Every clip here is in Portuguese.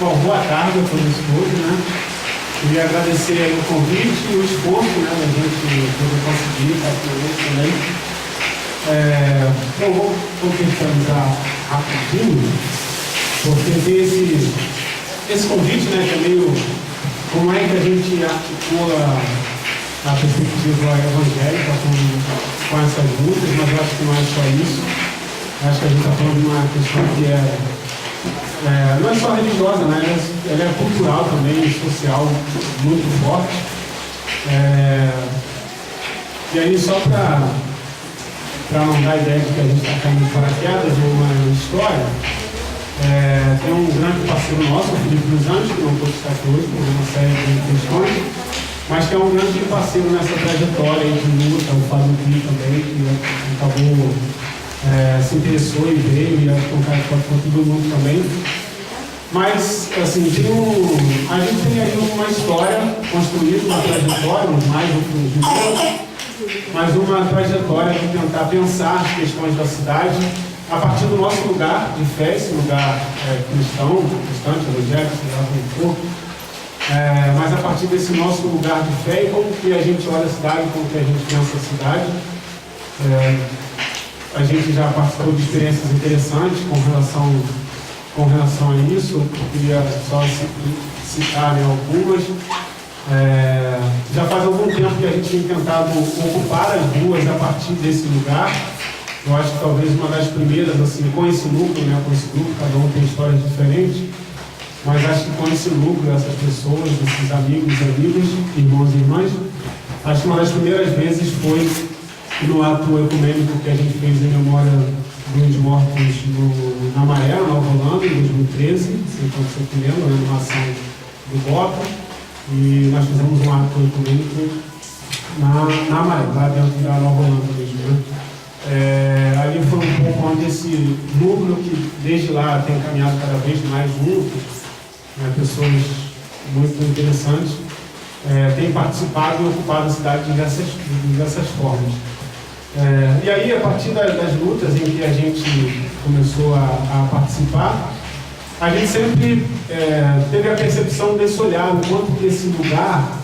Bom, boa tarde a todos todos, né? Queria agradecer aí o convite e o esforço, né, da gente poder conseguir estar aqui hoje também. Então, vou contextualizar rapidinho, porque tem esse convite, né, que é meio como é que a gente articula a perspectiva evangélica com essas lutas, mas eu acho que não é só isso. Acho que a gente está falando de uma questão que não é só religiosa, né? Ela é cultural também, social, muito forte. E aí, só para não dar a ideia de que a gente está caindo de paraquedas, uma história, tem um grande parceiro nosso, o Felipe dos Anjos, que não pôde estar aqui hoje por uma série de questões, mas que é um grande parceiro nessa trajetória aí de luta, o Fábio Pi também, que acabou se interessou e veio, e acho que é um cara que pode contar todo mundo também. Mas, assim, a gente tem aí uma história construída, uma trajetória, uns mais, outros menos, mas uma trajetória de tentar pensar as questões da cidade a partir do nosso lugar de fé, esse lugar cristão, protestante, evangélico, sei lá como for, mas a partir desse nosso lugar de fé e como que a gente olha a cidade, como que a gente pensa a cidade. A gente já participou de experiências interessantes com relação a isso. Eu queria só citar algumas. Já faz algum tempo que a gente tem tentado ocupar as ruas a partir desse lugar. Eu acho que talvez uma das primeiras, assim, com esse núcleo, né, com esse grupo, cada um tem histórias diferentes, mas acho que com esse núcleo, essas pessoas, esses amigos, irmãos e irmãs, acho que uma das primeiras vezes foi no ato ecumênico que a gente fez em memória dos mortos na Maré, na Nova Holanda, em 2013, então você que lembra, né, numa ação do BOPA, e nós fizemos um ato ecumênico na Maré, lá dentro da Nova Holanda mesmo, né? Ali foi um pouco onde esse núcleo que desde lá tem caminhado cada vez mais juntos, né, pessoas muito interessantes, tem participado e ocupado a cidade de diversas formas. E aí, a partir das lutas em que a gente começou a participar, a gente sempre teve a percepção desse olhar, o quanto que esse lugar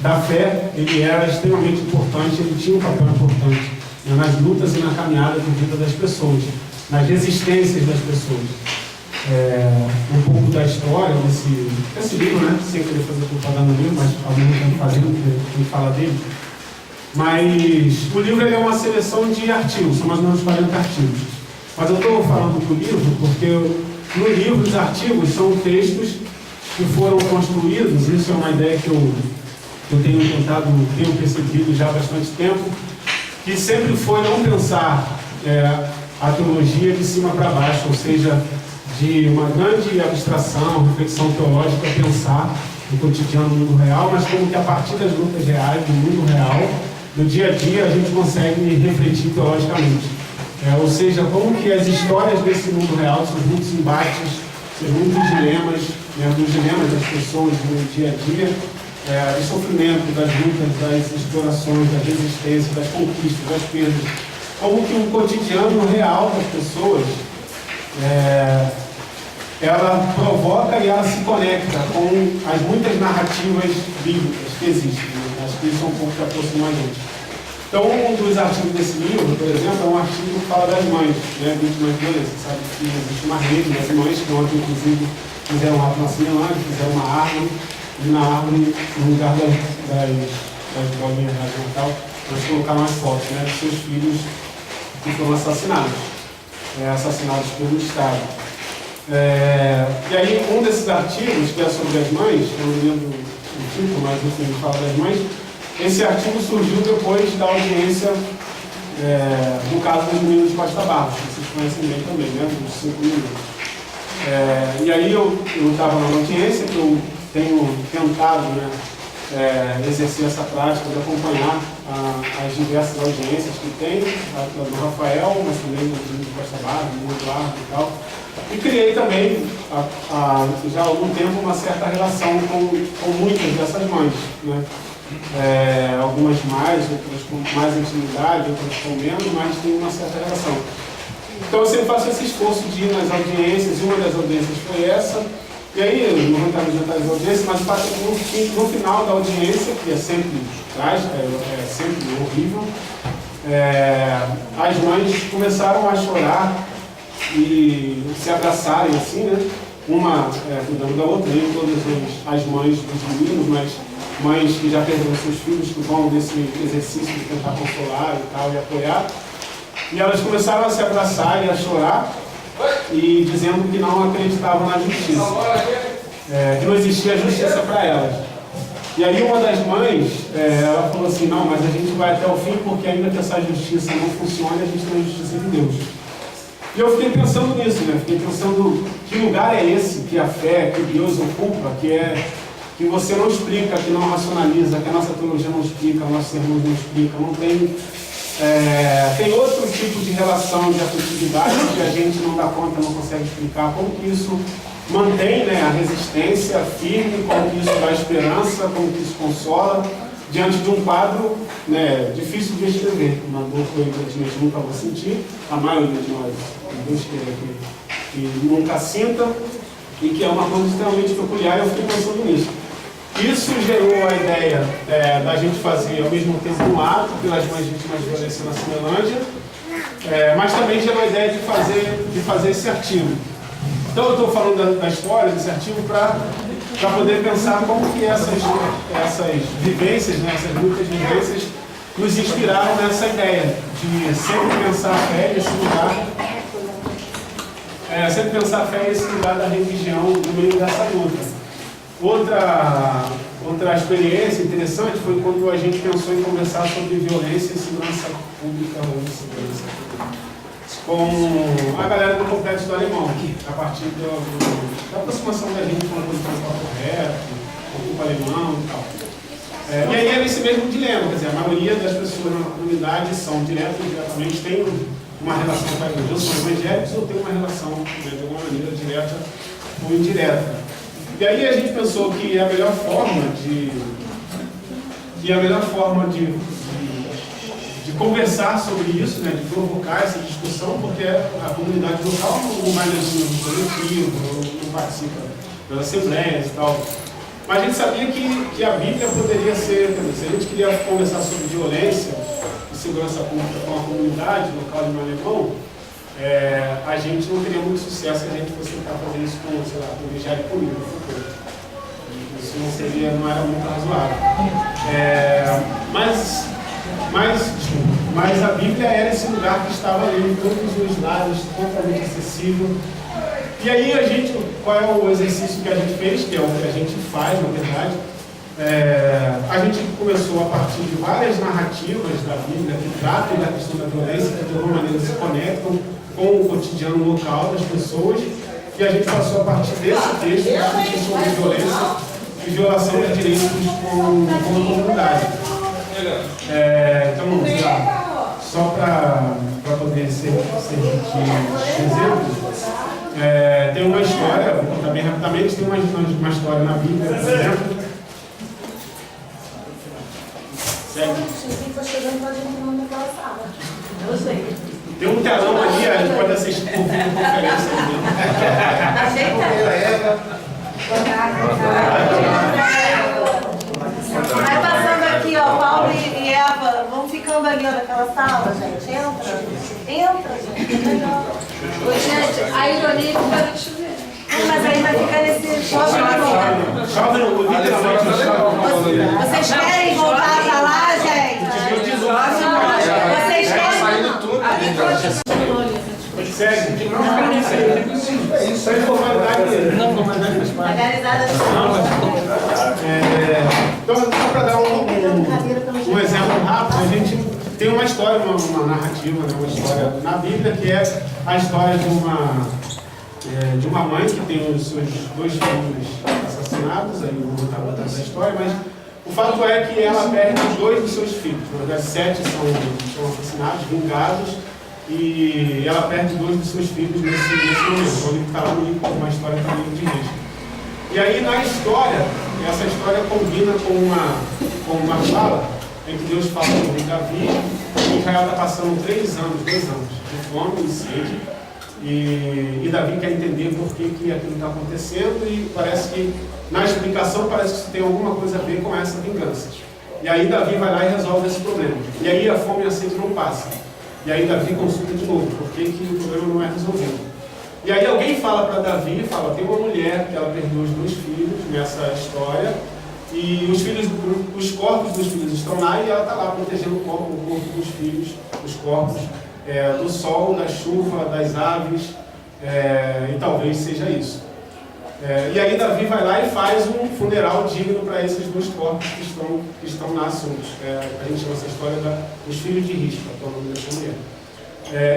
da fé, ele era extremamente importante, ele tinha um papel importante, né, nas lutas e na caminhada de vida das pessoas, nas resistências das pessoas. Um pouco da história desse livro, né, sem querer fazer propaganda do livro, mas ao mesmo tempo fazendo, quem fala dele. Mas o livro é uma seleção de artigos, são mais ou menos 40 artigos. Mas eu estou falando do livro porque no livro os artigos são textos que foram construídos, isso é uma ideia que eu tenho percebido já há bastante tempo, que sempre foi não pensar a teologia de cima para baixo, ou seja, de uma grande abstração, reflexão teológica, pensar o cotidiano no mundo real, mas como que a partir das lutas reais, do mundo real, no dia a dia, a gente consegue refletir teologicamente. Ou seja, como que as histórias desse mundo real, seus muitos embates, seus muitos dilemas, dos dilemas das pessoas no dia a dia, do sofrimento, das lutas, das explorações, das resistências, das conquistas, das perdas, como que o cotidiano real das pessoas ela provoca e ela se conecta com as muitas narrativas bíblicas que existem. Acho que isso é um pouco que aproxima a gente. Então, um dos artigos desse livro, por exemplo, é um artigo que fala das mães, vítimas de violência. Sabe que existe uma rede das mães que ontem, inclusive, fizeram um ato na Cinelândia, fizeram uma árvore, e na árvore, no lugar das bolinhas de Natal, nós colocaram as fotos dos seus filhos que foram assassinados pelo Estado. E aí, um desses artigos, que é sobre as mães, eu não lembro o título, mas enfim, fala das mães, esse artigo surgiu depois da audiência no caso dos meninos de Costa Barros, que vocês conhecem bem também, dos 5 minutos. E aí eu estava na audiência, que eu tenho tentado exercer essa prática de acompanhar as diversas audiências que tem, do Rafael, mas também do meninos de Costa Barros, do Eduardo e tal. E criei também, já há algum tempo, uma certa relação com muitas dessas mães, né? Algumas mais, outras com mais intimidade, outras com menos, mas tem uma certa relação. Então eu sempre faço esse esforço de ir nas audiências, e uma das audiências foi essa. E aí, não vou entrar nos detalhes da audiência, mas o fato é que no final da audiência, que é sempre trágica, é sempre horrível, as mães começaram a chorar e se abraçarem assim, né? Uma cuidando da outra, nem todas as mães dos meninos, mas mães que já perderam seus filhos, que vão nesse exercício de tentar consolar e tal, e apoiar. E elas começaram a se abraçar e a chorar, e dizendo que não acreditavam na justiça, que não existia justiça para elas. E aí uma das mães, ela falou assim, não, mas a gente vai até o fim, porque ainda que essa justiça não funcione, a gente tem a justiça de Deus. E eu fiquei pensando nisso, né? Fiquei pensando, que lugar é esse que a fé, que Deus ocupa, que você não explica, que não racionaliza, que a nossa teologia não explica, o nosso sermão não explica, não tem... tem outro tipo de relação de afetividade que a gente não dá conta, não consegue explicar, como que isso mantém, né, a resistência firme, como que isso dá esperança, como que isso consola, diante de um quadro, né, difícil de escrever, uma dor que eu evidentemente nunca vou sentir, a maioria de nós, Deus que nunca sinta, e que é uma coisa extremamente peculiar, e eu fiquei pensando nisso. Isso gerou a ideia da gente fazer ao mesmo tempo um ato pelas mães vítimas de violência na Cinelândia, mas também gerou a ideia de fazer esse artigo. Então eu estou falando da história desse artigo para poder pensar como que essas vivências, né, essas muitas vivências, nos inspiraram nessa ideia de sempre pensar a fé nesse lugar, sempre pensar a fé nesse lugar da religião no meio dessa luta. Outra experiência interessante foi quando a gente pensou em conversar sobre violência e segurança pública ou insegurança com a galera do Complexo do Alemão, a partir da aproximação da gente com a coisa correta, com o alemão e tal. E aí é esse mesmo dilema, quer dizer, a maioria das pessoas na comunidade são diretas ou indiretamente, têm uma relação com a igreja, são evangélicos ou têm uma relação, né, de alguma maneira, direta ou indireta. E aí a gente pensou que a melhor forma de conversar sobre isso, né, de provocar essa discussão, porque a comunidade local não vai no coletivo, não participa das assembleias e tal. Mas a gente sabia que a Bíblia poderia ser, se a gente queria conversar sobre violência e segurança pública com a comunidade local de Alemão, a gente não teria muito sucesso se a gente fosse tentar fazer isso com, sei lá, com vigiar e comida. Isso não era muito razoável. Mas a Bíblia era esse lugar que estava ali em todos os lados, totalmente acessível. E aí qual é o exercício que a gente fez, que é o que a gente faz, na verdade? A gente começou a partir de várias narrativas da Bíblia que tratam da questão da violência, que de alguma maneira se conectam com o cotidiano local das pessoas, e a gente passou a partir desse texto discutir sobre violência e violação de direitos com a comunidade. Então, só para poder ser exemplo, tem uma história, vou contar bem rapidamente, tem uma história na Bíblia, por exemplo. Eu sei. Tem um telão ali, a gente pode assistir por videoconferência. Tá cheio. Vai passando aqui, ó, Paulo e Eva, vão ficando ali, ó, naquela sala, gente. Entra, gente. Legal. Gente, a ironia que vai chover. Mas aí vai ficar nesse chove literalmente chove. Vocês querem voltar pra lá, gente? Vocês querem? Segue. Isso é informalidade. Não, formalidade faz parte. Então, só para dar um exemplo rápido, a gente tem uma história, uma narrativa, né, uma história na Bíblia, que é a história de uma mãe que tem os seus 2 filhos assassinados, aí não vou estar botando essa história, mas o fato é que ela perde 2 dos seus filhos, na verdade 7 são assassinados, vingados, e ela perde 2 dos seus filhos nesse momento. O livro está lá no livro, uma história para o livro de Reis. E aí na história, essa história combina com uma fala em que Deus fala com o rei Davi, e Israel está passando 2 anos de fome e sede, e Davi quer entender por que aquilo está acontecendo, e parece que, na explicação, parece que isso tem alguma coisa a ver com essa vingança. E aí Davi vai lá e resolve esse problema. E aí a fome e a sede não passa. E aí Davi consulta de novo, por que o problema não é resolvido. E aí alguém fala para Davi, tem uma mulher que ela perdeu os 2 filhos nessa história, e os corpos dos filhos estão lá, e ela está lá protegendo o corpo dos filhos, os corpos do sol, da chuva, das aves, e talvez seja isso. E aí Davi vai lá e faz um funeral digno para esses 2 corpos que estão lá soltos. A gente chama essa história dos filhos de Rispa, que é o nome dessa mulher.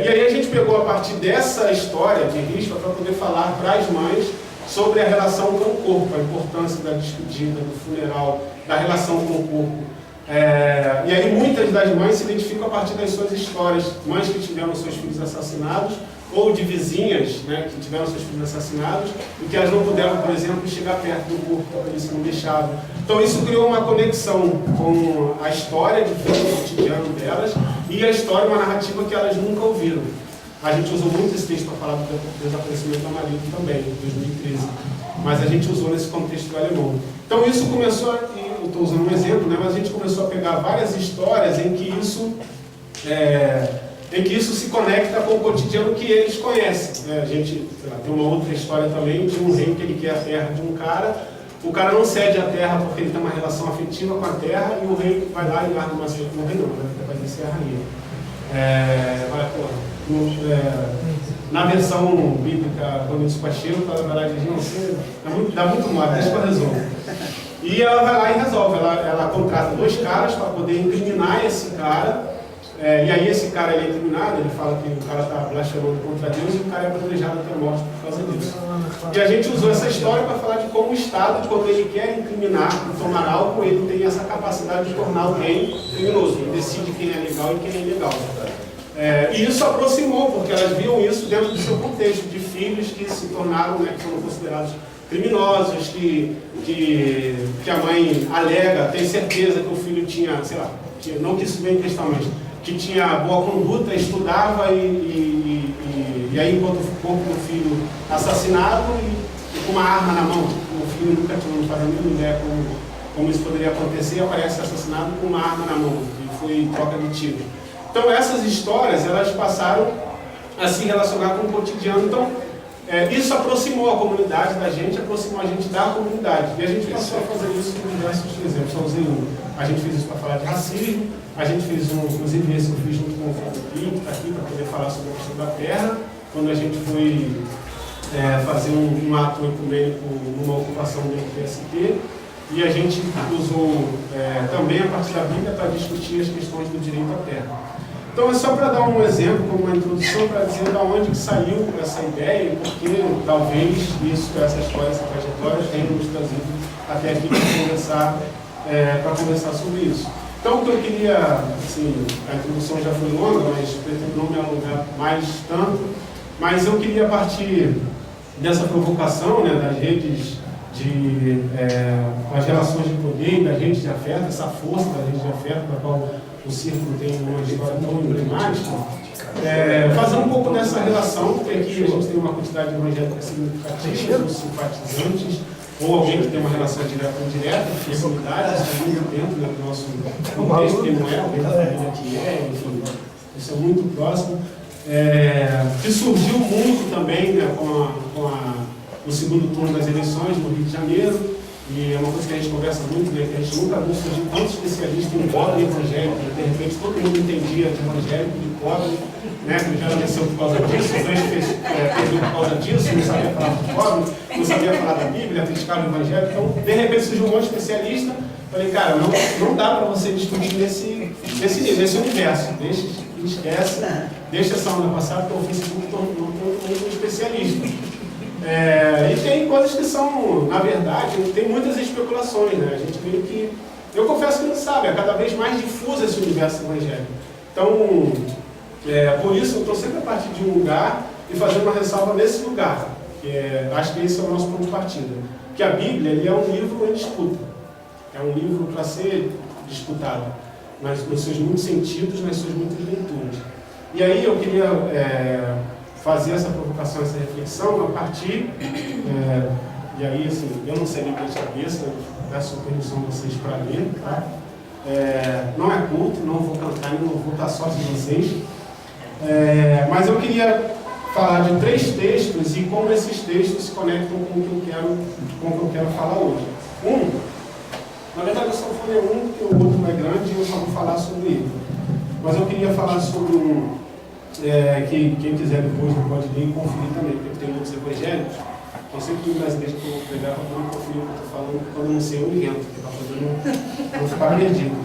E aí a gente pegou a partir dessa história de Rispa para poder falar para as mães sobre a relação com o corpo, a importância da despedida, do funeral, da relação com o corpo. E aí muitas das mães se identificam a partir das suas histórias, mães que tiveram seus filhos assassinados, ou de vizinhas, né, que tiveram seus filhos assassinados e que elas não puderam, por exemplo, chegar perto do corpo, porque a polícia não deixava. Então isso criou uma conexão com a história de vida cotidiana delas e a história, uma narrativa que elas nunca ouviram. A gente usou muito esse texto para falar do desaparecimento do marido também, em 2013, mas a gente usou nesse contexto do alemão. Então isso começou, eu estou usando um exemplo, né, mas a gente começou a pegar várias histórias em que isso se conecta com o cotidiano que eles conhecem. A gente tem uma outra história também de um rei que ele quer a terra de um cara, o cara não cede a terra porque ele tem uma relação afetiva com a terra, e o rei vai lá e larga uma cerca, o rei não, vai descer a rainha. Na versão bíblica, quando isso Pacheco, ela vai lá e diz, não, dá muito mal, deixa que eu resolvo. E ela vai lá e resolve, ela contrata 2 caras para poder incriminar esse cara. E aí esse cara ele é incriminado, ele fala que o cara está blasfemando contra Deus e o cara é apedrejado até a morte por causa disso. E a gente usou essa história para falar de como o Estado, quando ele quer incriminar e tomar algo, ele tem essa capacidade de tornar alguém criminoso. Ele decide quem é legal e quem é ilegal. E isso aproximou, porque elas viam isso dentro do seu contexto, de filhos que se tornaram, que foram considerados criminosos, que a mãe alega, tem certeza que o filho tinha, não que isso venha em questão, mas que tinha boa conduta, estudava e aí encontra o corpo do filho assassinado e com uma arma na mão. O filho nunca tinha, não fazia nenhuma ideia como isso poderia acontecer, e aparece assassinado com uma arma na mão, e foi troca de tiro. Então essas histórias, elas passaram a se relacionar com o cotidiano. Então isso aproximou a comunidade da gente, aproximou a gente da comunidade. E a gente passou a fazer isso com diversos exemplos. Só usei um. A gente fez isso para falar de racismo, a gente fez inclusive esse eu fiz junto com o Felipe, que está aqui, para poder falar sobre a questão da terra, quando a gente foi fazer um ato ecumênico numa ocupação do MTST, e a gente usou também a partir da Bíblia para discutir as questões do direito à terra. Então é só para dar um exemplo, como uma introdução, para dizer de onde que saiu essa ideia e porque talvez essa história, essa trajetória tenha nos trazido até aqui para conversar sobre isso. Então o que eu queria, a introdução já foi longa, mas pretendo não me alongar mais tanto, mas eu queria partir dessa provocação, das redes as relações de poder, das redes de afeto, essa força das redes de afeto, da qual o círculo tem uma história tão emblemática, fazer um pouco dessa relação, porque aqui a gente tem uma quantidade de evangélicos significativa, os simpatizantes, ou alguém que tem uma relação direta ou indireta, de proximidade, isso é muito dentro do nosso contexto, que não é, alguém da família que enfim, isso é muito próximo, que surgiu muito também no segundo turno das eleições no Rio de Janeiro, e é uma coisa que a gente conversa muito, que a gente nunca viu surgir tantos especialistas em pobre e evangélico, de repente todo mundo entendia de evangélico, de pobre, que já nasceu por causa disso, o Freixo perdeu por causa disso, não sabia falar de pobre, não sabia falar da Bíblia, criticava o evangelho, então de repente surgiu um monte de especialista. Falei, cara, não dá para você discutir nesse universo, esquece, deixa essa onda passar, porque o Facebook tornou um especialista. E tem coisas que são, na verdade, tem muitas especulações, A gente meio que, eu confesso que não sabe, é cada vez mais difuso esse universo evangélico. Então, por isso eu estou sempre a partir de um lugar e fazendo uma ressalva nesse lugar, acho que esse é o nosso ponto de partida. Que a Bíblia é um livro em disputa, é um livro para ser disputado. nos seus muitos sentidos, nas suas muitas leituras. E aí eu queria fazer essa provocação, essa reflexão a partir, e aí assim, eu não sei Bíblia de cabeça, eu peço permissão de vocês para ler, tá? Não é culto, não vou cantar, não vou estar só de vocês, mas eu queria falar de 3 textos e como esses textos se conectam com o que eu quero falar hoje. Na verdade eu só vou ler um, porque o outro é grande e eu só vou falar sobre ele. Mas eu queria falar sobre um, que quem quiser depois não pode ler e conferir também, porque tem outros evangélicos. Então sempre que nas igrejas que eu vou pegar para poder conferir o que eu estou falando, quando eu não sei eu invento, porque para poder não ficar perdido.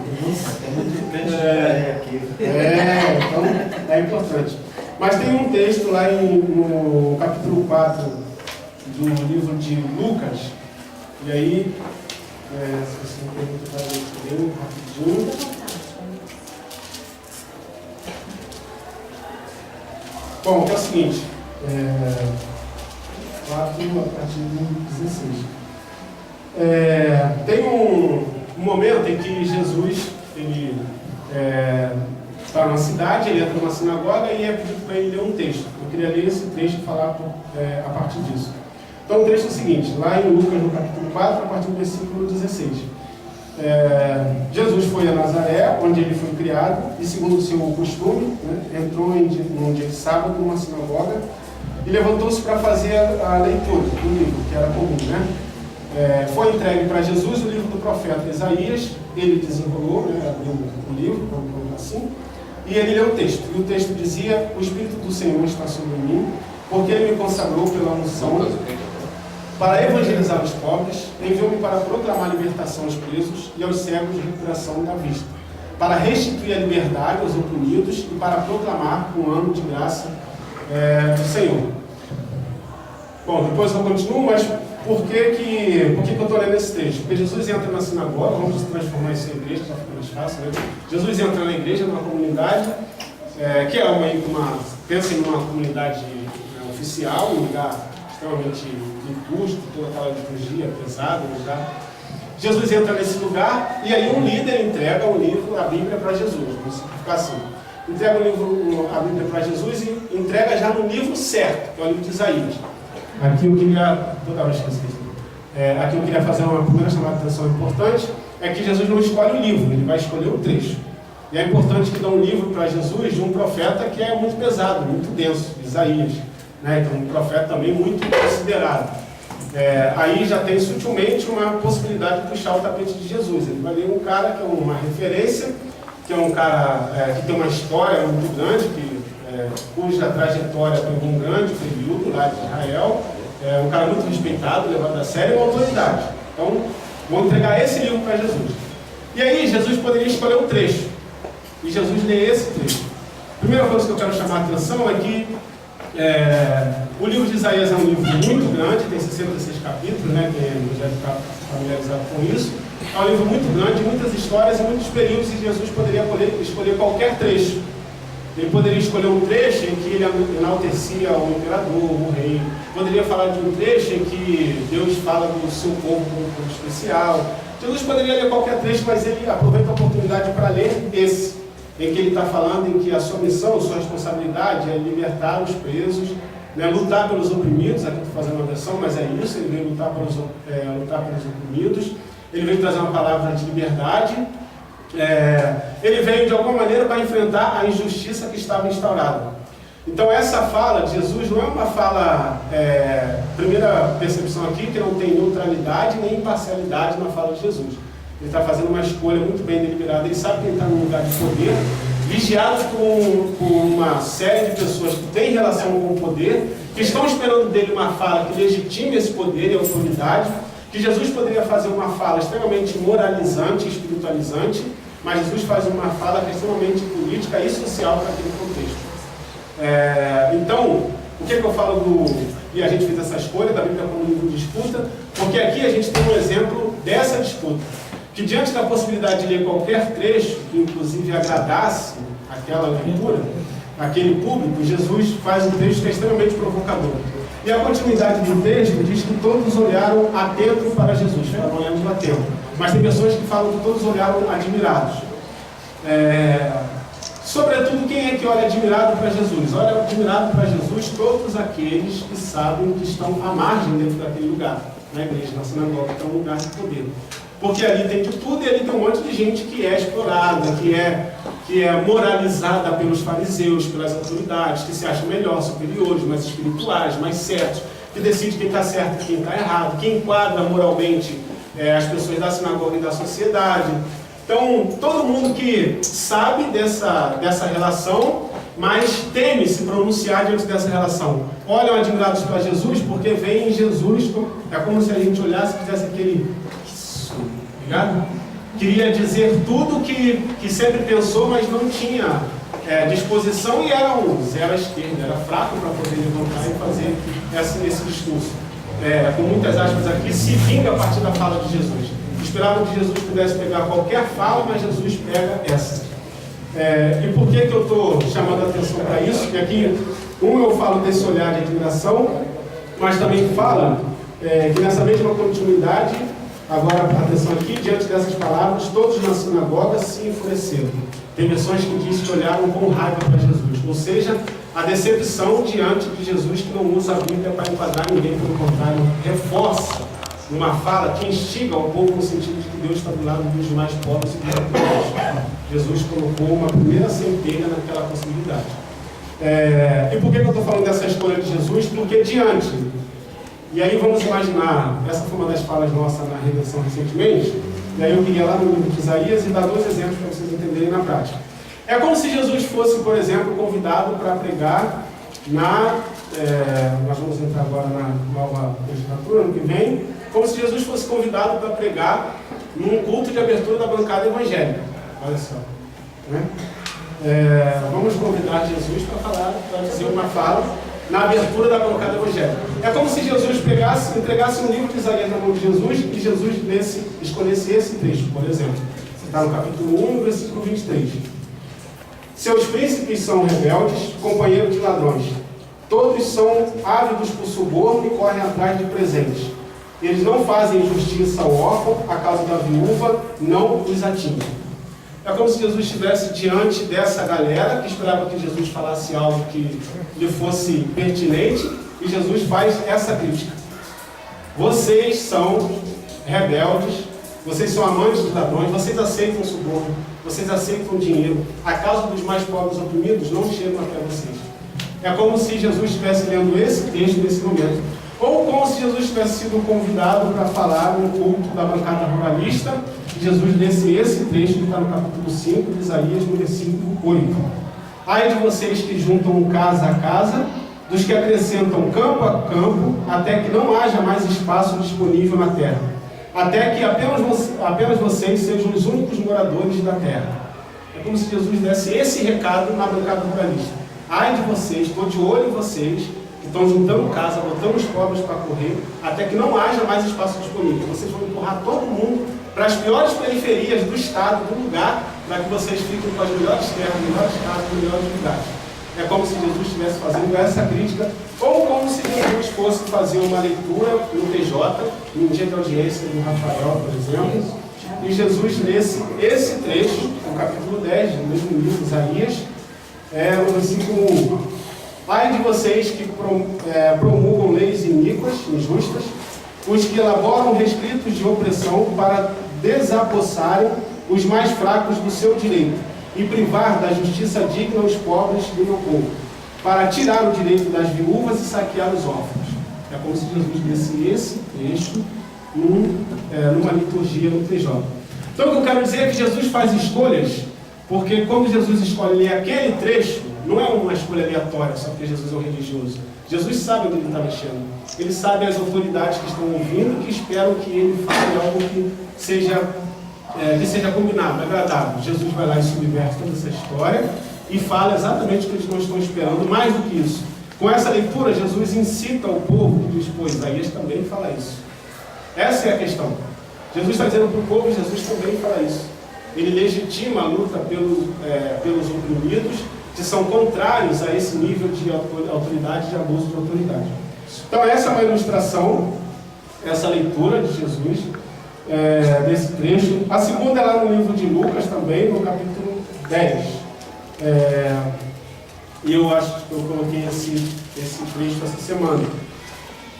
É muito importante aqui. Então é importante. Mas tem um texto lá no capítulo 4 do livro de Lucas, e aí, se você me pergunta para isso bem rapidinho. Bom, é o seguinte, 4 a partir do 16. Tem um momento em que Jesus, ele está numa cidade, ele entra numa sinagoga e é pedido para ele ler um texto. Eu queria ler esse texto e falar a partir disso. Então o texto é o seguinte, lá em Lucas, no capítulo 4, a partir do versículo 16. Jesus foi a Nazaré, onde ele foi criado, e segundo o seu costume, entrou num dia de sábado numa sinagoga e levantou-se para fazer a leitura do livro, que era comum, foi entregue para Jesus o livro do profeta Isaías, ele desenrolou, abriu o livro, vamos assim, e ele leu o texto. E o texto dizia: o Espírito do Senhor está sobre mim, porque ele me consagrou pela unção para evangelizar os pobres, enviou-me para proclamar a libertação aos presos e aos cegos de recuperação da vista, para restituir a liberdade aos oprimidos e para proclamar um ano de graça do Senhor. Bom, depois eu continuo, mas por que eu estou lendo esse texto? Porque Jesus entra na sinagoga, vamos transformar isso em igreja, para ficar mais fácil, né? Jesus entra na igreja, numa comunidade, que é pensa em uma comunidade oficial, um lugar extremamente litúrgico, toda aquela liturgia pesada, Jesus entra nesse lugar e aí um líder entrega o livro, a Bíblia, para Jesus, vamos simplificar assim. Entrega a Bíblia para Jesus e entrega já no livro certo, que é o livro de Isaías. Aqui eu queria, toda hora esqueci isso. Aqui eu queria fazer uma primeira chamada de atenção importante, é que Jesus não escolhe o livro, ele vai escolher o trecho. E é importante que dá um livro para Jesus de um profeta que é muito pesado, muito denso, Isaías. Então um profeta também muito considerado. Aí já tem sutilmente uma possibilidade de puxar o tapete de Jesus. Ele vai ler um cara que é uma referência, que é um cara que tem uma história muito grande, cuja trajetória foi um grande período lá de Israel, um cara muito respeitado, levado a sério, uma autoridade. Então, vou entregar esse livro para Jesus. E aí, Jesus poderia escolher um trecho. E Jesus lê esse trecho. A primeira coisa que eu quero chamar a atenção é que o livro de Isaías é um livro muito grande, tem 66 capítulos, quem já está familiarizado com isso. É um livro muito grande, muitas histórias e muitos períodos, e Jesus poderia escolher qualquer trecho. Ele poderia escolher um trecho em que ele enaltecia o imperador, o rei. Poderia falar de um trecho em que Deus fala do seu povo como um povo especial. Jesus poderia ler qualquer trecho, mas ele aproveita a oportunidade para ler esse, em que ele está falando em que a sua missão, sua responsabilidade é libertar os presos, lutar pelos oprimidos. Aqui estou fazendo uma versão, mas é isso, ele veio lutar pelos oprimidos, ele veio trazer uma palavra de liberdade, ele veio de alguma maneira para enfrentar a injustiça que estava instaurada. Então essa fala de Jesus não é uma fala, primeira percepção aqui, que não tem neutralidade nem imparcialidade na fala de Jesus. Ele está fazendo uma escolha muito bem deliberada, ele sabe que ele está num lugar de poder, vigiado por uma série de pessoas que têm relação com o poder, que estão esperando dele uma fala que legitime esse poder e autoridade, que Jesus poderia fazer uma fala extremamente moralizante, espiritualizante, mas Jesus faz uma fala que é extremamente política e social para aquele contexto. Então, o que eu falo e a gente fez essa escolha da Bíblia como livro de disputa, porque aqui a gente tem um exemplo dessa disputa, que diante da possibilidade de ler qualquer trecho, que inclusive agradasse aquela leitura, aquele público, Jesus faz um texto que é extremamente provocador. E a continuidade do texto diz que todos olharam atento para Jesus, ficaram olhando atento. Mas tem pessoas que falam que todos olharam admirados. Sobretudo, quem é que olha admirado para Jesus? Olha admirado para Jesus todos aqueles que sabem que estão à margem dentro daquele lugar, na igreja, na sinagoga, que é um lugar de poder. Porque ali tem de tudo e ali tem um monte de gente que é explorada, que é moralizada pelos fariseus, pelas autoridades, que se acham melhor, superiores, mais espirituais, mais certos, que decide quem está certo e quem está errado, que enquadra moralmente as pessoas da sinagoga e da sociedade. Então, todo mundo que sabe dessa relação, mas teme se pronunciar diante dessa relação. Olham admirados para Jesus, porque veem em Jesus, é como se a gente olhasse e fizesse aquele isso, ligado? Queria dizer tudo que sempre pensou, mas não tinha disposição e era um zero à esquerda, era fraco para poder levantar e fazer esse discurso. Com muitas aspas aqui, se vinga a partir da fala de Jesus. Esperavam que Jesus pudesse pegar qualquer fala, mas Jesus pega essa. E por que eu estou chamando a atenção para isso? Porque aqui, eu falo desse olhar de admiração, mas também fala que nessa mesma continuidade, agora atenção aqui, diante dessas palavras, todos na sinagoga se enfureceram. Tem versões que dizem que olharam com raiva para Jesus, ou seja, a decepção diante de Jesus, que não usa a Bíblia para enquadrar ninguém, pelo contrário, reforça uma fala que instiga o povo no sentido de que Deus está do lado dos mais pobres e dos oprimidos. Jesus colocou uma primeira centelha naquela possibilidade. E por que eu estou falando dessa escolha de Jesus? Porque diante, e aí vamos imaginar, essa foi uma das falas nossas na redenção recentemente, e aí eu queria lá no livro de Isaías e dar 2 exemplos para vocês entenderem na prática. É como se Jesus fosse, por exemplo, convidado para pregar nós vamos entrar agora na nova legislatura, ano que vem, como se Jesus fosse convidado para pregar num culto de abertura da bancada evangélica. Olha só. Né? Vamos convidar Jesus para dizer uma fala na abertura da bancada evangélica. É como se Jesus entregasse um livro de Isaías na mão de Jesus e Jesus escolhesse esse trecho, por exemplo. Está no capítulo 1, versículo 23. Seus príncipes são rebeldes, companheiros de ladrões. Todos são ávidos por suborno e correm atrás de presentes. Eles não fazem justiça ao órfão, a causa da viúva não os atinge. É como se Jesus estivesse diante dessa galera que esperava que Jesus falasse algo que lhe fosse pertinente, e Jesus faz essa crítica. Vocês são rebeldes, vocês são amantes dos ladrões, vocês aceitam suborno, vocês aceitam dinheiro. A causa dos mais pobres e oprimidos não chega até vocês. É como se Jesus estivesse lendo esse texto nesse momento. Ou como se Jesus tivesse sido convidado para falar no culto da bancada ruralista, e Jesus lesse esse trecho que está no capítulo 5 de Isaías, no versículo 8. Ai de vocês que juntam casa a casa, dos que acrescentam campo a campo, até que não haja mais espaço disponível na terra, até que apenas vocês sejam os únicos moradores da terra. É como se Jesus desse esse recado na bancada ruralista. Ai de vocês, estou de olho em vocês, que estão juntando casa, botando os pobres para correr, até que não haja mais espaço disponível. Vocês vão empurrar todo mundo para as piores periferias do estado, do lugar, para que vocês fiquem com as melhores terras, melhores casas, melhores lugares. É como se Jesus estivesse fazendo essa crítica, ou como se Jesus fosse fazer uma leitura no TJ, no dia de audiência do Rafael, por exemplo, e Jesus lesse esse trecho, no capítulo 10, do mesmo livro, Isaías, no versículo 1. Ai de vocês que promulgam leis iníquas, injustas, os que elaboram restritos de opressão para desapossarem os mais fracos do seu direito e privar da justiça digna os pobres do meu povo, para tirar o direito das viúvas e saquear os órfãos. É como se Jesus desse esse texto numa liturgia no TJ. Então o que eu quero dizer é que Jesus faz escolhas, porque quando Jesus escolhe ler aquele trecho, não é uma escolha aleatória só porque Jesus é um religioso. Jesus sabe onde ele está mexendo. Ele sabe as autoridades que estão ouvindo, que esperam que ele fale algo que seja combinado, agradável. Jesus vai lá e subverte toda essa história e fala exatamente o que eles não estão esperando. Mais do que isso, com essa leitura, Jesus incita o povo que diz, pois Isaías também fala isso. Essa é a questão. Jesus está dizendo para o povo, Jesus também fala isso. Ele legitima a luta pelos oprimidos, que são contrários a esse nível de autoridade, de abuso de autoridade. Então essa é uma ilustração, essa leitura de Jesus, desse trecho. A segunda é lá no livro de Lucas também, no capítulo 10. E eu acho que eu coloquei esse trecho essa semana.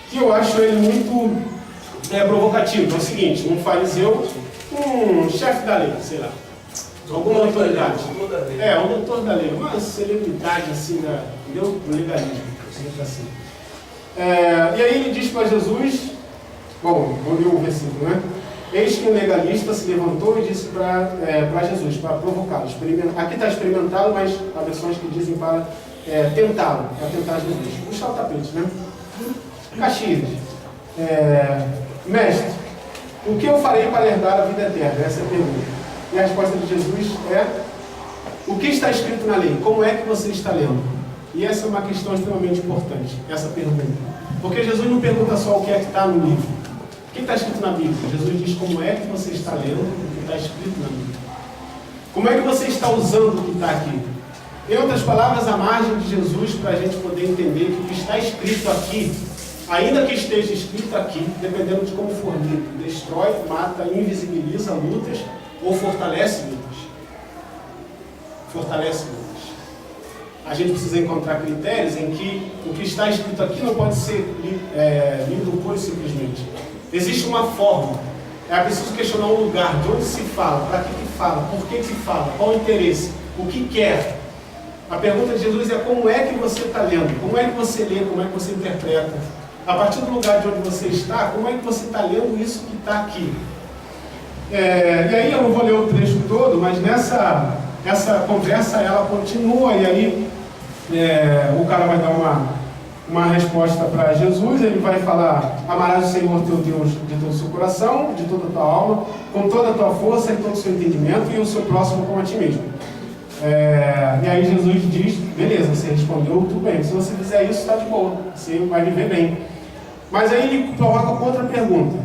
Que eu acho ele muito provocativo. É o seguinte, um fariseu, um chefe da lei, sei lá, alguma autoridade. Um doutor da lei, uma celebridade assim, entendeu? No legalismo, assim. E aí ele diz para Jesus, bom, vou ler o versículo, né? Eis que um legalista se levantou e disse para Jesus, para provocá-lo. Aqui está experimentá-lo, mas há versões que dizem para tentá-lo, para tentar Jesus. Puxar o tapete, né? Caxias. Mestre, o que eu farei para herdar a vida eterna? Essa é a pergunta. E a resposta de Jesus é: o que está escrito na lei? Como é que você está lendo? E essa é uma questão extremamente importante, essa pergunta. Porque Jesus não pergunta só o que é que está no livro. O que está escrito na Bíblia? Jesus diz como é que você está lendo o que está escrito na Bíblia. Como é que você está usando o que está aqui? Em outras palavras, a margem de Jesus para a gente poder entender que o que está escrito aqui, ainda que esteja escrito aqui, dependendo de como for lido, destrói, mata, invisibiliza lutas ou fortalece lutas. Fortalece lutas. A gente precisa encontrar critérios em que o que está escrito aqui não pode ser lido pura e simplesmente. Existe uma forma. É preciso questionar um lugar, de onde se fala, para que fala, por que fala, qual o interesse, o que quer. A pergunta de Jesus é como é que você está lendo, como é que você lê, como é que você interpreta. A partir do lugar de onde você está, como é que você está lendo isso que está aqui. E aí eu não vou ler o trecho todo, mas essa conversa ela continua, e aí o cara vai dar uma resposta para Jesus. Ele vai falar: amarás o Senhor teu Deus de todo o seu coração, de toda a tua alma, com toda a tua força e todo o seu entendimento, e o seu próximo como a ti mesmo. E aí Jesus diz: beleza, você respondeu tudo bem, se você fizer isso está de boa, você vai viver bem. Mas aí ele provoca outra pergunta,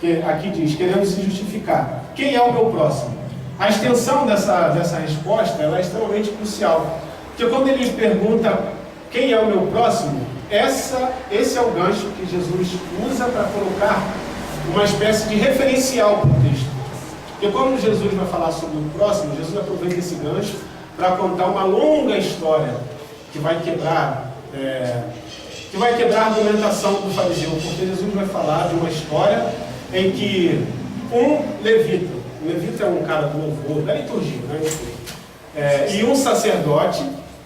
que aqui diz, querendo se justificar: quem é o meu próximo? A extensão dessa resposta ela é extremamente crucial, porque quando ele pergunta quem é o meu próximo, esse é o gancho que Jesus usa para colocar uma espécie de referencial para o texto. Porque quando Jesus vai falar sobre o próximo, Jesus aproveita esse gancho para contar uma longa história que vai quebrar a argumentação do fariseu, porque Jesus vai falar de uma história em que um levita é um cara do louvor, da liturgia, né? E um sacerdote,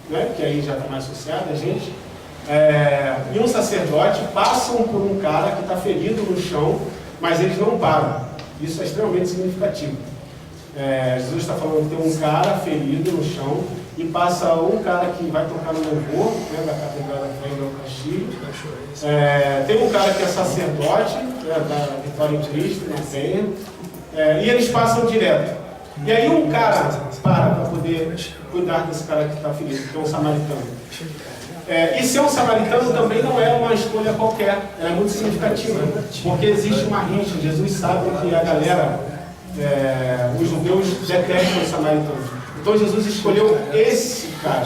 né, que aí já está mais associado a gente, e um sacerdote passam por um cara que está ferido no chão, mas eles não param. Isso é extremamente significativo. Jesus está falando que tem um cara ferido no chão e passa um cara que vai tocar no louvor, né, da Catedral da Fé em Caxias. Tem um cara que é sacerdote, né, da Vitória em Cristo, na Penha, e eles passam direto. E aí um cara para poder cuidar desse cara que está ferido, que é um samaritano. E ser um samaritano também não é uma escolha qualquer, ela é muito significativa, porque existe uma rincha. Jesus sabe que a galera, os judeus detestam os samaritanos. Então Jesus escolheu esse cara,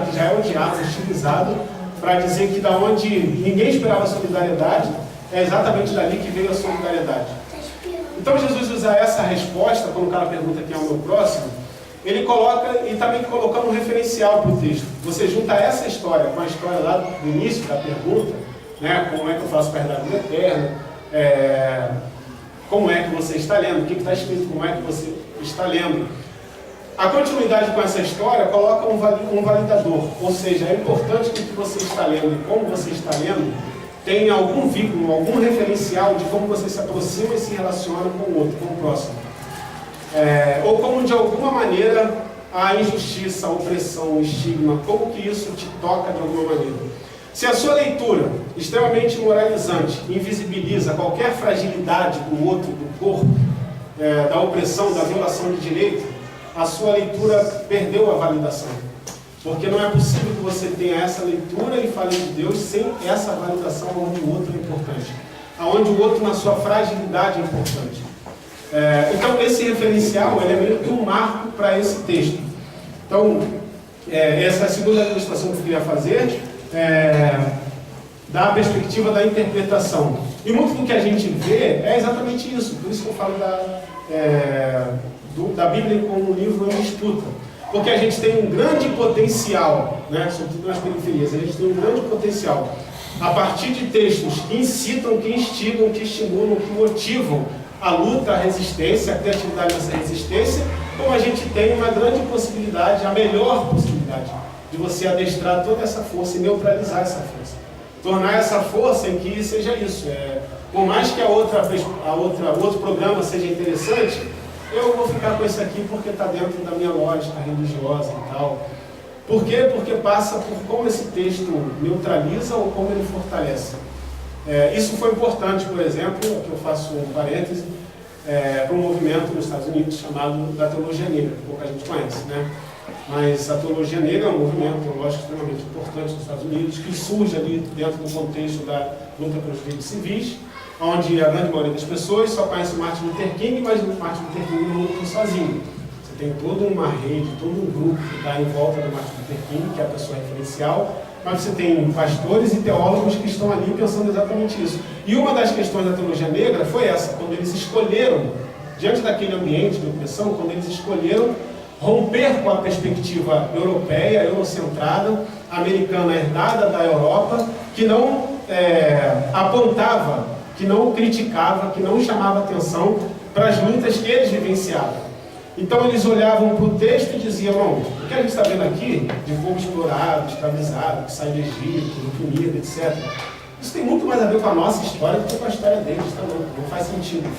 que já é odiado, hostilizado, para dizer que da onde ninguém esperava solidariedade, é exatamente dali que veio a solidariedade. Então Jesus usa essa resposta, quando o cara pergunta quem é o meu próximo, ele coloca, e também colocando um referencial para o texto. Você junta essa história com a história lá do início da pergunta, né, como é que eu faço para herdar a vida eterna, como é que você está lendo, o que está escrito, como é que você está lendo. A continuidade com essa história coloca um validador, ou seja, é importante que o que você está lendo e como você está lendo tenha algum vínculo, algum referencial de como você se aproxima e se relaciona com o outro, com o próximo. Ou como de alguma maneira a injustiça, a opressão, o estigma, como que isso te toca de alguma maneira. Se a sua leitura, extremamente moralizante, invisibiliza qualquer fragilidade do outro, do corpo, da opressão, da violação de direito, a sua leitura perdeu a validação. Porque não é possível que você tenha essa leitura e fale de Deus sem essa validação onde o outro é importante. Aonde o outro, na sua fragilidade, é importante. Então, esse referencial ele é meio que um marco para esse texto. Então, essa é a segunda ilustração que eu queria fazer, da perspectiva da interpretação. E muito do que a gente vê é exatamente isso. Por isso que eu falo da Bíblia como um livro em disputa. Porque a gente tem um grande potencial, né, sobretudo nas periferias, a gente tem um grande potencial a partir de textos que incitam, que instigam, que estimulam, que motivam a luta, a resistência, a criatividade nessa resistência, como a gente tem uma grande possibilidade, a melhor possibilidade, de você adestrar toda essa força e neutralizar essa força. Tornar essa força em que seja isso. Por mais que o outro programa seja interessante, eu vou ficar com esse aqui porque está dentro da minha lógica religiosa e tal. Por quê? Porque passa por como esse texto neutraliza ou como ele fortalece. Isso foi importante, por exemplo, aqui eu faço um parêntese, para um movimento nos Estados Unidos chamado da Teologia Negra, que pouca gente conhece, né? Mas a Teologia Negra é um movimento teológico extremamente importante nos Estados Unidos, que surge ali dentro do contexto da luta pelos direitos civis, onde a grande maioria das pessoas só conhece o Martin Luther King, mas o Martin Luther King não luta sozinho. Você tem toda uma rede, todo um grupo que está em volta do Martin Luther King, que é a pessoa referencial, mas você tem pastores e teólogos que estão ali pensando exatamente isso. E uma das questões da teologia negra foi essa, quando eles escolheram, diante daquele ambiente de opressão, quando eles escolheram romper com a perspectiva europeia, eurocentrada, americana herdada da Europa, que não apontava, que não criticava, que não chamava atenção para as lutas que eles vivenciavam. Então eles olhavam para o texto e diziam, não, o que a gente está vendo aqui, de povo explorado, escravizado, que sai do Egito, oprimido, etc., isso tem muito mais a ver com a nossa história do que com a história deles, tá? Não faz sentido.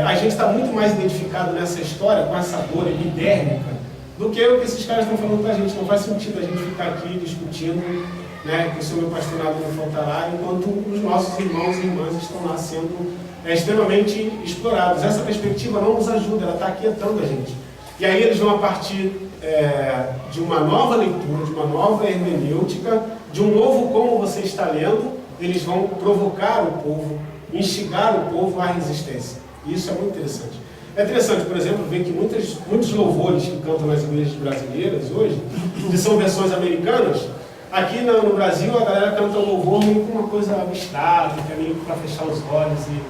A gente está muito mais identificado nessa história, com essa dor epidérmica, do que o que esses caras estão falando para a gente. Não faz sentido a gente ficar aqui discutindo, né, que o seu meu pastorado não faltará, enquanto os nossos irmãos e irmãs estão lá sendo extremamente explorados. Essa perspectiva não nos ajuda, ela está aquietando a gente. E aí eles vão a partir de uma nova leitura, de uma nova hermenêutica, de um novo como você está lendo, eles vão provocar o povo, instigar o povo à resistência. E isso é muito interessante. É interessante, por exemplo, ver que muitos louvores que cantam nas igrejas brasileiras hoje, que são versões americanas, aqui no Brasil a galera canta o louvor meio com uma coisa abstrata, que é meio para fechar os olhos e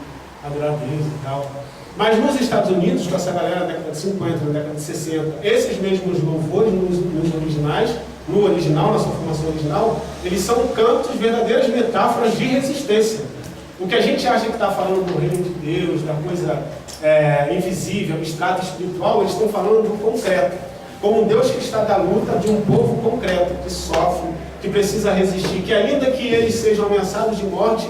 adorar a Deus e tal. Mas nos Estados Unidos, com essa galera da década de 50, na década de 60, esses mesmos louvores nos originais, no original, na sua formação original, eles são cantos, verdadeiras metáforas de resistência. O que a gente acha que está falando do reino de Deus, da coisa invisível, abstrata, espiritual, eles estão falando do concreto. Como um Deus que está da luta de um povo concreto, que sofre, que precisa resistir, que ainda que eles sejam ameaçados de morte,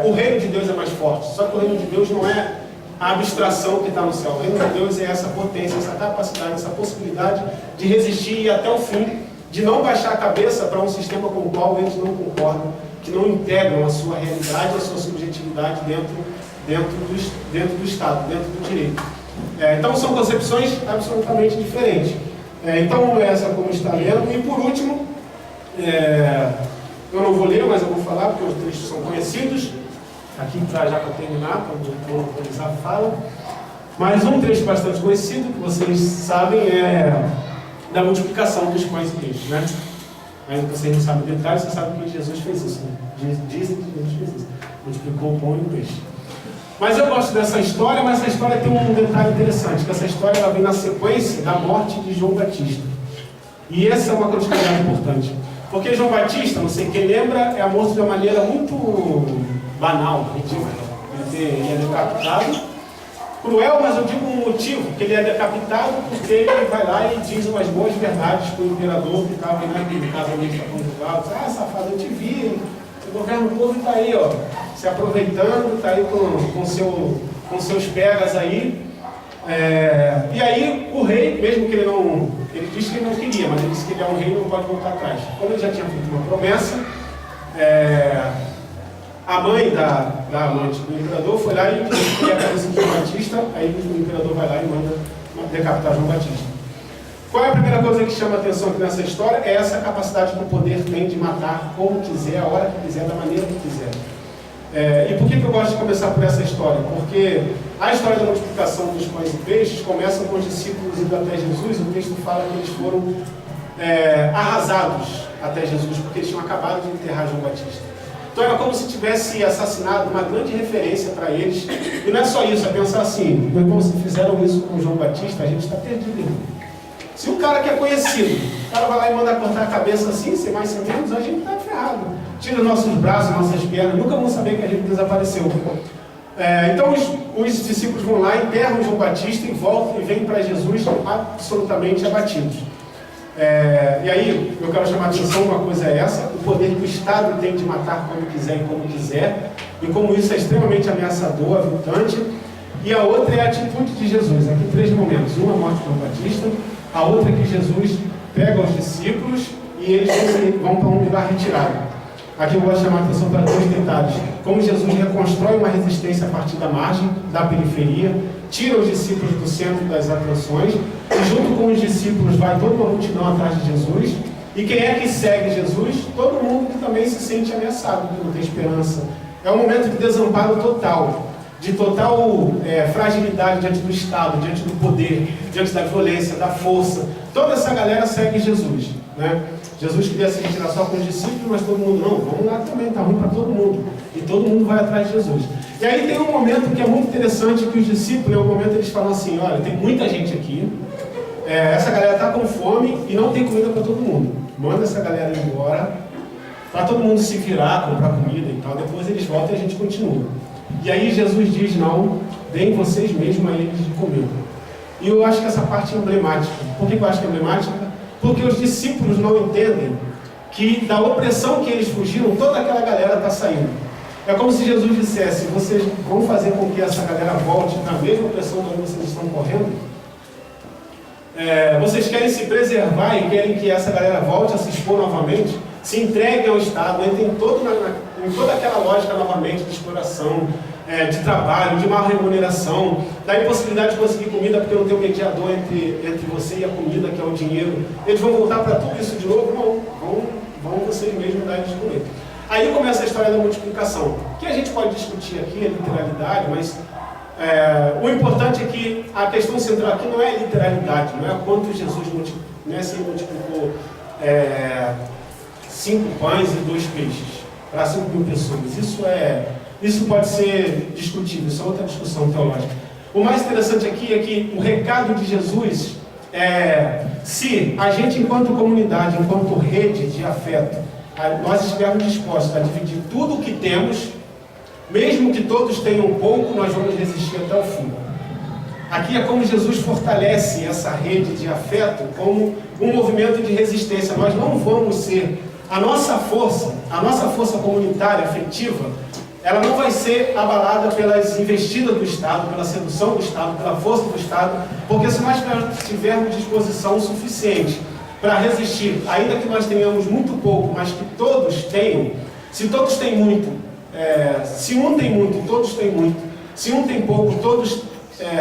o reino de Deus é mais forte. Só que o reino de Deus não é a abstração que está no céu. O reino de Deus é essa potência, essa capacidade, essa possibilidade de resistir e ir até o fim, de não baixar a cabeça para um sistema com o qual eles não concordam, que não integram a sua realidade, a sua subjetividade dentro do Estado, dentro do direito. Então são concepções absolutamente diferentes. Então essa como está lendo. E por último, eu não vou ler, mas eu vou falar, porque os textos são conhecidos. Aqui já para terminar, para monopolizar a fala. Mas um trecho bastante conhecido, que vocês sabem, é da multiplicação dos pães e peixes, né? Ainda que vocês não sabem o detalhe, você sabe que Jesus fez isso, né? Dizem que Jesus fez isso. Multiplicou o pão e o peixe. Mas eu gosto dessa história, mas essa história tem um detalhe interessante, que essa história ela vem na sequência da morte de João Batista. E essa é uma curiosidade importante. Porque João Batista, não sei quem lembra, é morto de uma maneira muito banal, ridícula. Ele é decapitado, cruel, mas eu digo um motivo, que ele é decapitado porque ele vai lá e diz umas boas verdades para o imperador que estava naquele casamento conjugal. Safado, eu te vi, o governo do povo está aí, ó, se aproveitando, está aí com seus pegas aí. E aí o rei, mesmo que ele disse que ele não queria, mas ele disse que ele é um rei e não pode voltar atrás. Como ele já tinha feito uma promessa, a mãe da amante do imperador foi lá e queria a cabeça de João Batista, aí o imperador vai lá e manda decapitar João Batista. Qual é a primeira coisa que chama a atenção aqui nessa história? É essa capacidade que o poder tem de matar como quiser, a hora que quiser, da maneira que quiser. E por que eu gosto de começar por essa história? Porque a história da multiplicação dos pães e peixes começa com os discípulos indo até Jesus. O texto fala que eles foram arrasados até Jesus, porque eles tinham acabado de enterrar João Batista. Então era como se tivesse assassinado uma grande referência para eles. E não é só isso, é pensar assim, como se fizeram isso com João Batista, a gente está perdido, irmão. Se o cara que é conhecido, o cara vai lá e manda cortar a cabeça assim, sem mais sem menos, a gente está ferrado. Tira nossos braços, nossas pernas, nunca vão saber que a gente desapareceu. Então os discípulos vão lá, enterram João Batista e voltam e vêm para Jesus absolutamente abatidos. E aí, eu quero chamar a atenção, uma coisa é essa, o poder que o Estado tem de matar como quiser e como quiser, e como isso é extremamente ameaçador, aviltante. E a outra é a atitude de Jesus. Aqui 3 momentos. Uma, a morte de João Batista. A outra é que Jesus pega os discípulos e eles vão para um lugar retirado. Aqui eu vou chamar a atenção para 2 detalhes. Como Jesus reconstrói uma resistência a partir da margem, da periferia, tira os discípulos do centro das atenções, e junto com os discípulos vai toda uma multidão atrás de Jesus. E quem é que segue Jesus? Todo mundo que também se sente ameaçado, que não tem esperança. É um momento de desamparo total, de total fragilidade diante do Estado, diante do poder, diante da violência, da força. Toda essa galera segue Jesus, né? Jesus queria se retirar só com os discípulos, mas todo mundo, não, vamos lá também, está ruim para todo mundo. E todo mundo vai atrás de Jesus. E aí tem um momento que é muito interessante, que os discípulos, em algum momento eles falam assim, olha, tem muita gente aqui, essa galera está com fome e não tem comida para todo mundo. Manda essa galera ir embora, para todo mundo se virar, comprar comida e tal, depois eles voltam e a gente continua. E aí Jesus diz, não, deem vocês mesmos a eles de comer. E eu acho que essa parte é emblemática. Por que eu acho que é emblemática? Porque os discípulos não entendem que da opressão que eles fugiram, toda aquela galera está saindo. É como se Jesus dissesse, vocês vão fazer com que essa galera volte na mesma opressão da onde vocês estão correndo? Vocês querem se preservar e querem que essa galera volte a se expor novamente? Se entreguem ao Estado, entrem em toda aquela lógica novamente de exploração, de trabalho, de má remuneração, da impossibilidade de conseguir comida porque não tem um mediador entre você e a comida, que é o dinheiro. Eles vão voltar para tudo isso de novo? Não, vão vocês mesmos dar eles de comer. Aí começa a história da multiplicação, que a gente pode discutir aqui, a literalidade, mas o importante é que a questão central aqui não é a literalidade, não é quanto Jesus multiplicou 5 pães e 2 peixes para 5.000 pessoas. Isso pode ser discutível, isso é outra discussão teológica. O mais interessante aqui é que o recado de Jesus se a gente, enquanto comunidade, enquanto rede de afeto, nós estivermos dispostos a dividir tudo o que temos, mesmo que todos tenham pouco, nós vamos resistir até o fim. Aqui é como Jesus fortalece essa rede de afeto como um movimento de resistência. Nós não vamos ser... A nossa força comunitária, afetiva, ela não vai ser abalada pelas investidas do Estado, pela sedução do Estado, pela força do Estado, porque se nós tivermos disposição suficiente para resistir, ainda que nós tenhamos muito pouco, mas que todos tenham, se todos têm muito, se um tem muito, todos têm muito, se um tem pouco, todos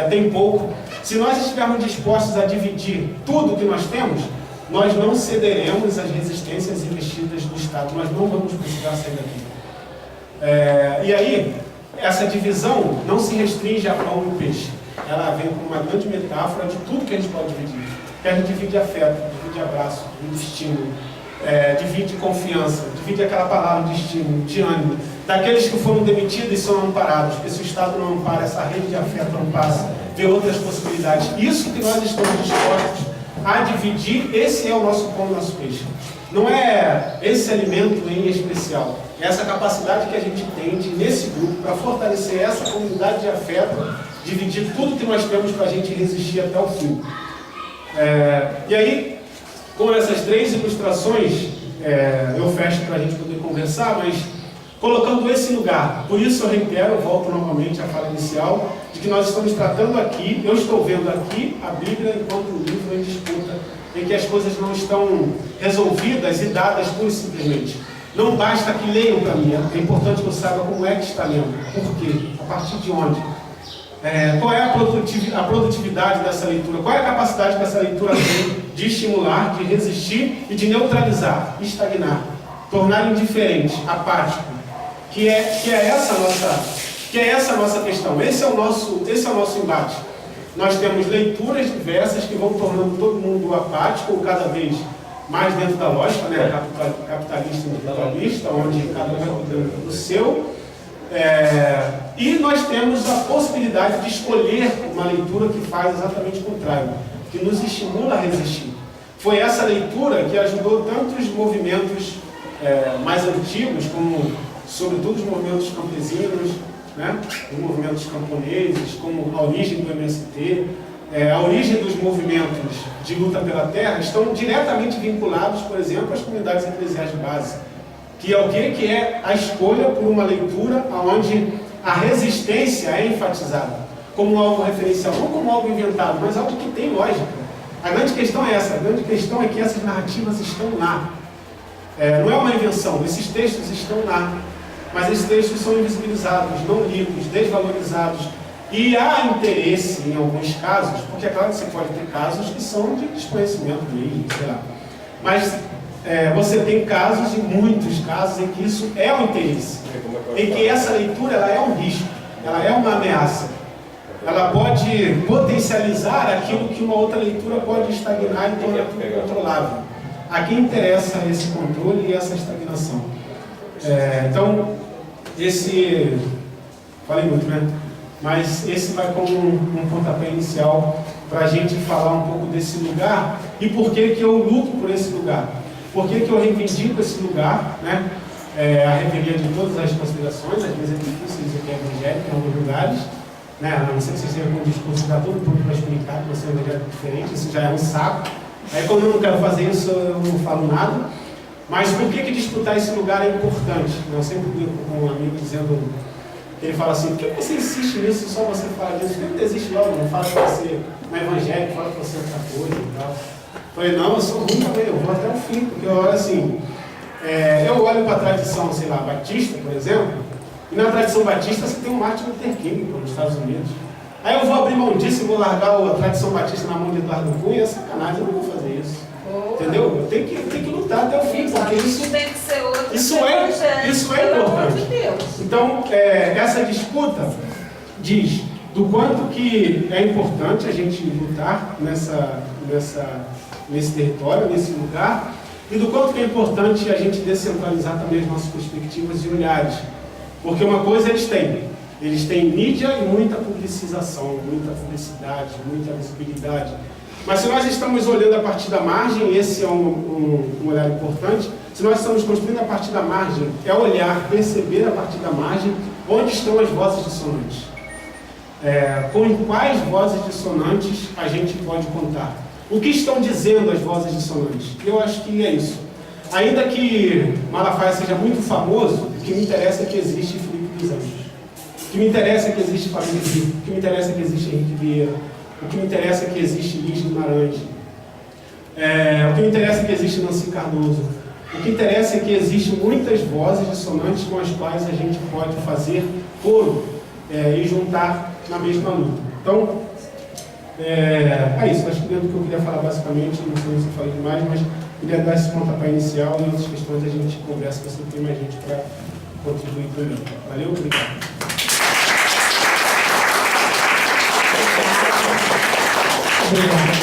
têm pouco, se nós estivermos dispostos a dividir tudo que nós temos, nós não cederemos às resistências investidas do Estado, nós não vamos precisar sair daqui. E aí, essa divisão não se restringe a pão e peixe, ela vem como uma grande metáfora de tudo que a gente pode dividir. Que a gente divide afeto, divide abraço, divide estímulo, divide confiança, divide aquela palavra de estímulo, de ânimo, daqueles que foram demitidos e são amparados, porque se o Estado não ampara, essa rede de afeto não passa, vê outras possibilidades. Isso que nós estamos dispostos a dividir, esse é o nosso pão e o nosso peixe. Não é esse alimento em especial, é essa capacidade que a gente tem de, nesse grupo, para fortalecer essa comunidade de afeto, dividir tudo que nós temos para a gente resistir até o fim. E aí, com essas 3 ilustrações, eu fecho para a gente poder conversar, mas colocando esse lugar. Por isso eu reitero, eu volto novamente à fala inicial, de que nós estamos tratando aqui, eu estou vendo aqui a Bíblia enquanto um livro em disputa, em que as coisas não estão resolvidas e dadas pura e simplesmente. Não basta que leiam para mim, é importante que eu saiba como é que está lendo, por quê, a partir de onde. Qual é a produtividade dessa leitura? Qual é a capacidade que essa leitura tem de estimular, de resistir e de neutralizar, estagnar, tornar indiferente, apático? Que é essa a nossa questão. Esse é o nosso embate. Nós temos leituras diversas que vão tornando todo mundo apático ou cada vez mais dentro da lógica, né, capitalista e individualista, onde cada um vai cuidando do seu. E nós temos a possibilidade de escolher uma leitura que faz exatamente o contrário, que nos estimula a resistir. Foi essa leitura que ajudou tantos movimentos mais antigos, como sobretudo os movimentos campesinos, né, os movimentos camponeses, como a origem do MST, a origem dos movimentos de luta pela terra, estão diretamente vinculados, por exemplo, às comunidades eclesiais de base, que é o quê? Que é a escolha por uma leitura onde a resistência é enfatizada como algo referencial, não como algo inventado, mas algo que tem lógica. A grande questão é essa, a grande questão é que essas narrativas estão lá. Não é uma invenção, esses textos estão lá, mas esses textos são invisibilizados, não lidos, desvalorizados. E há interesse em alguns casos, porque é claro que você pode ter casos que são de desconhecimento mesmo, sei lá. Mas você tem casos, e muitos casos, em que isso é um interesse. Em que essa leitura ela é um risco, ela é uma ameaça. Ela pode potencializar aquilo que uma outra leitura pode estagnar e tornar tudo controlável. A quem interessa esse controle e essa estagnação. Então, falei muito, né? Mas esse vai como um pontapé inicial para a gente falar um pouco desse lugar e por que eu luto por esse lugar. Por que eu reivindico esse lugar, né? A revelia de todas as considerações, às vezes é difícil dizer que é evangélico em alguns lugares, né? A não ser que vocês tenham um discurso da todo mundo para explicar que você é um evangélico diferente, isso já é um saco. Aí quando eu não quero fazer isso, eu não falo nada. Mas por que disputar esse lugar é importante? Eu sempre digo com um amigo dizendo, ele fala assim, por que você insiste nisso, só você fala disso? Por que desiste logo? Não fala que você é um evangélico, fala que você é outra coisa e tal. Eu falei, não, eu sou ruim também, eu vou até o fim, porque eu olho assim, eu olho para a tradição, sei lá, batista, por exemplo, e na tradição batista você tem um Martin Luther King, nos Estados Unidos. Aí eu vou abrir mão disso e vou largar a tradição batista na mão de Eduardo Cunha, é sacanagem, eu não vou fazer isso. Entendeu? Eu tenho que lutar até o fim, porque isso tem que ser outro. Isso é importante. Então, essa disputa diz do quanto que é importante a gente lutar nesse território, nesse lugar, e do quanto que é importante a gente descentralizar também as nossas perspectivas e olhares. Porque uma coisa eles têm mídia e muita publicização, muita publicidade, muita visibilidade. Mas se nós estamos olhando a partir da margem, esse é um olhar importante, se nós estamos construindo a partir da margem, é olhar, perceber a partir da margem onde estão as vozes dissonantes. Com quais vozes dissonantes a gente pode contar. O que estão dizendo as vozes dissonantes? Eu acho que é isso. Ainda que Malafaia seja muito famoso, o que me interessa é que existe Filipe dos Anjos. O que me interessa é que existe Família Viva. O que me interessa é que existe Henrique Vieira. O que me interessa é que existe Liz Guimarães. O que me interessa é que existe Nancy Cardoso. O que interessa é que existem muitas vozes dissonantes com as quais a gente pode fazer coro e juntar na mesma luta. Então, é isso. Acho que dentro do que eu queria falar basicamente, não sei se eu falei demais, mas queria dar esse pontapé inicial e outras questões a gente conversa, porque sempre tem mais gente para contribuir também. Valeu? Obrigado. Obrigado.